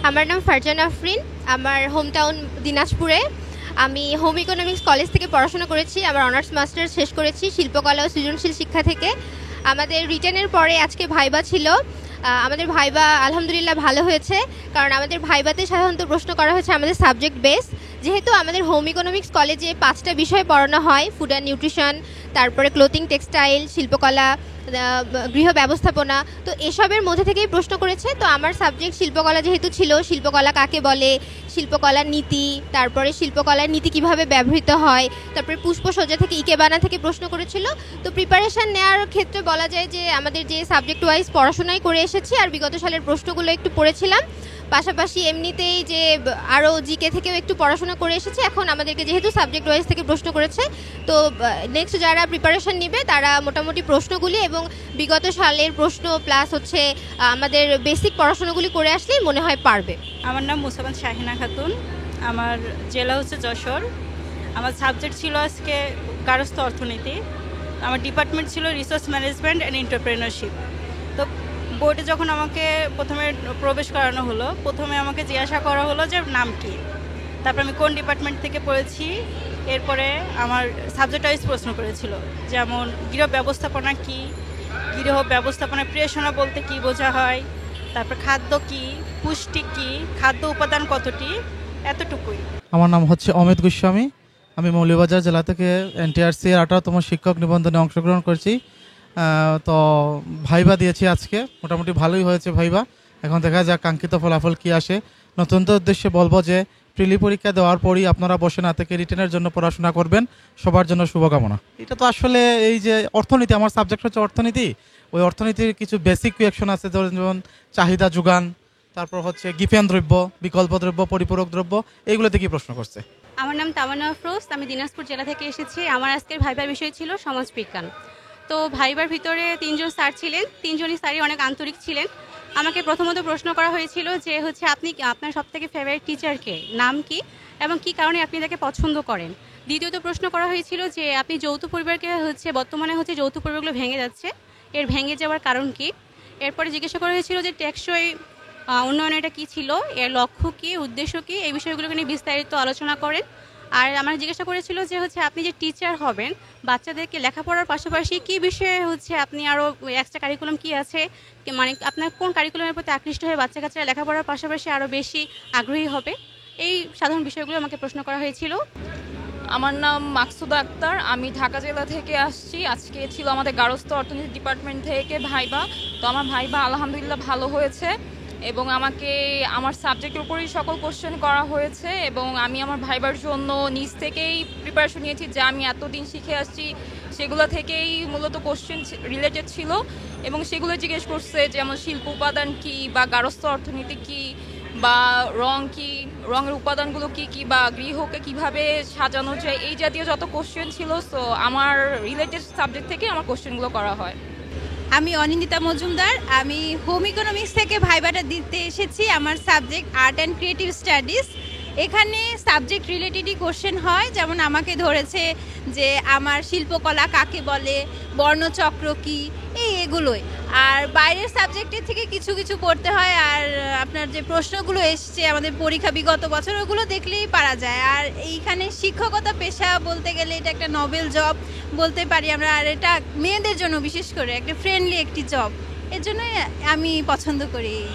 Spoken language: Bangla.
আমার নাম ফারজানা আফরিন। আমার হোম টাউন দিনাজপুরে। আমি হোম ইকোনমিক্স কলেজ থেকে পড়াশোনা করেছি। আমার অনার্স মাস্টার্স শেষ করেছি শিল্পকলা ও সৃজনশীল শিক্ষা থেকে। আমাদের রিটেনের পরে আজকে ভাইবা ছিল। আমাদের ভাইবা আলহামদুলিল্লাহ ভালো হয়েছে, কারণ আমাদের ভাইবাতে সাধারণত প্রশ্ন করা হয়েছে আমাদের সাবজেক্ট বেস। যেহেতু আমাদের হোম ইকোনমিক্স কলেজে 5টা বিষয় পড়ানো হয়, ফুড অ্যান্ড নিউট্রিশন, তারপরে ক্লোথিং টেক্সটাইল, শিল্পকলা, গৃহ ব্যবস্থাপনা, তো এসবের মধ্যে থেকেই প্রশ্ন করেছে। তো আমার সাবজেক্ট শিল্পকলা যেহেতু ছিল, শিল্পকলা কাকে বলে, শিল্পকলার নীতি, তারপরে শিল্পকলার নীতি কিভাবে ব্যবহৃত হয়, তারপরে পুষ্পসজ্জা থেকে ইকেবানা থেকে প্রশ্ন করেছিল। তো প্রিপারেশান নেওয়ার ক্ষেত্রে বলা যায় যে আমাদের যে সাবজেক্ট ওয়াইজ পড়াশোনাই করে এসেছি, আর বিগত সালের প্রশ্নগুলো একটু পড়েছিলাম, পাশাপাশি এমনিতেই যে আরও জিকে থেকেও একটু পড়াশোনা করে এসেছে। এখন আমাদেরকে যেহেতু সাবজেক্ট ওয়াইজ থেকে প্রশ্ন করেছে, তো নেক্সট যারা প্রিপারেশন নেবে তারা মোটামুটি প্রশ্নগুলি এবং বিগত সালের প্রশ্ন প্লাস হচ্ছে আমাদের বেসিক পড়াশোনাগুলি করে আসলেই মনে হয় পারবে। আমার নাম মুসাবান শাহিনা খাতুন। আমার জেলা হচ্ছে যশোর। আমার সাবজেক্ট ছিল আজকে গার্হস্থ্য অর্থনীতি। আমার ডিপার্টমেন্ট ছিল রিসোর্স ম্যানেজমেন্ট অ্যান্ড এন্টারপ্রেনারশিপ। তো বোর্ডে যখন আমাকে প্রথমে প্রবেশ করানো হলো, প্রথমে আমাকে জিজ্ঞাসা করা হলো যে নাম কি, তারপর আমি কোন ডিপার্টমেন্ট থেকে পড়েছি, এরপরে আমার সাবজেক্ট ওয়াইজ প্রশ্ন করেছিল, যেমন গৃহ ব্যবস্থাপনা কি, গৃহ ব্যবস্থাপনা প্রিয়সনা বলতে কি বোঝা হয়, তারপর খাদ্য কি, পুষ্টি কি, খাদ্য উপাদান কতটি, এতটুকুই। আমার নাম হচ্ছে অমিত গোস্বামী। আমি মৌলভীবাজার জেলা থেকে এনটিআরসি এর 18তম শিক্ষক নিবন্ধনে অংশগ্রহণ করছি। তো ভাইবা দিয়েছি আজকে, মোটামুটি ভালোই হয়েছে ভাইবা। এখন দেখা যাক কাঙ্ক্ষিত ফলাফল কি আসে। নতুনদের উদ্দেশ্যে বলবো যে প্রিলি পরীক্ষা দেওয়ার পরই আপনারা বসে না থেকে রিটেনের জন্য পড়াশোনা করবেন। সবার জন্য শুভকামনা। এটা তো আসলে এই যে অর্থনীতি, আমার সাবজেক্ট হচ্ছে অর্থনীতি, ওই অর্থনীতির কিছু বেসিক কোয়েকশন আছে, যেমন চাহিদা যোগান, তারপর হচ্ছে গিফেন দ্রব্য, বিকল্প দ্রব্য, পরিপূরক দ্রব্য, এইগুলো থেকেই প্রশ্ন করছে। আমার নাম তামান্না আফরোজ। আমি দিনাজপুর জেলা থেকে এসেছি। আমার আজকের ভাইবার বিষয় ছিল সমাজবিজ্ঞান। তো ভাইবার ভিতরে 3জন স্যার ছিলেন, 3জনই স্যারই অনেক আন্তরিক ছিলেন। আমাকে প্রথমত প্রশ্ন করা হয়েছিল যে হচ্ছে আপনি আপনার সবথেকে ফেভারিট টিচারকে, নাম কি এবং কি কারণে আপনি তাকে পছন্দ করেন। দ্বিতীয়ত প্রশ্ন করা হয়েছিল যে আপনি যৌথ পরিবারকে বর্তমানে যৌথ পরিবারগুলো ভেঙে যাচ্ছে, এর ভেঙে যাওয়ার কারণ কি। এরপরে জিজ্ঞাসা করা হয়েছিল যে টেকসই উন্নয়ন এটা কী ছিল, এর লক্ষ্য কী, উদ্দেশ্য কী, এই বিষয়গুলোকে নিয়ে বিস্তারিত আলোচনা করেন। আর আমার জিজ্ঞাসা করেছিল যে আপনি যে টিচার হবেন, বাচ্চাদেরকে লেখাপড়ার পাশাপাশি কী বিষয়ে আপনি আরও এক্সট্রা কারিকুলাম কী আছে, মানে আপনার কোন কারিকুলামের প্রতি আকৃষ্ট হয়ে বাচ্চা কাচ্চারা লেখাপড়ার পাশাপাশি আরও বেশি আগ্রহী হবে, এই সাধারণ বিষয়গুলো আমাকে প্রশ্ন করা হয়েছিল। আমার নাম মাকসুদা আক্তার। আমি ঢাকা জেলা থেকে আসছি। আজকে ছিল আমাদের গার্হস্থ্য অর্থনীতি ডিপার্টমেন্ট থেকে ভাইবা। তো আমার ভাইবা আলহামদুলিল্লাহ ভালো হয়েছে এবং আমাকে আমার সাবজেক্টের উপরেই সকল কোশ্চেন করা হয়েছে এবং আমি আমার ভাইবার জন্য নিজ থেকেই প্রিপারেশন নিয়েছি, যা আমি এতদিন শিখে আসছি সেগুলো থেকেই মূলত কোশ্চেন রিলেটেড ছিল এবং সেগুলো জিজ্ঞেস করছে, যেমন শিল্প উপাদান কী বা গার্হস্থ্য অর্থনীতি কী বা রং কী, রঙের উপাদানগুলো কী কী, বা গৃহকে কিভাবে সাজানো যায়, এই জাতীয় যত কোশ্চেন ছিল। সো আমার রিলেটেড সাবজেক্ট থেকে আমার কোশ্চেনগুলো করা হয়। আমি অনিন্দিতা মজুমদার। আমি হোম ইকোনমিক্স থেকে ভাইবাটা দিতে এসেছি। আমার subject art and creative studies. এখানে সাবজেক্ট রিলেটেডই কোশ্চেন হয়, যেমন আমাকে ধরেছে যে আমার শিল্পকলা কাকে বলে, বর্ণচক্র কী, এগুলোই। আর বাইরের সাবজেক্টের থেকে কিছু কিছু পড়তে হয়। আর আপনার যে প্রশ্নগুলো এসছে আমাদের পরীক্ষা বিগত বছর, ওগুলো দেখলেই পারা যায়। আর এইখানে শিক্ষকতা পেশা বলতে গেলে এটা একটা নোবেল জব বলতে পারি আমরা। আর এটা মেয়েদের জন্য বিশেষ করে একটা ফ্রেন্ডলি একটি জব, এর জন্যই আমি পছন্দ করি এই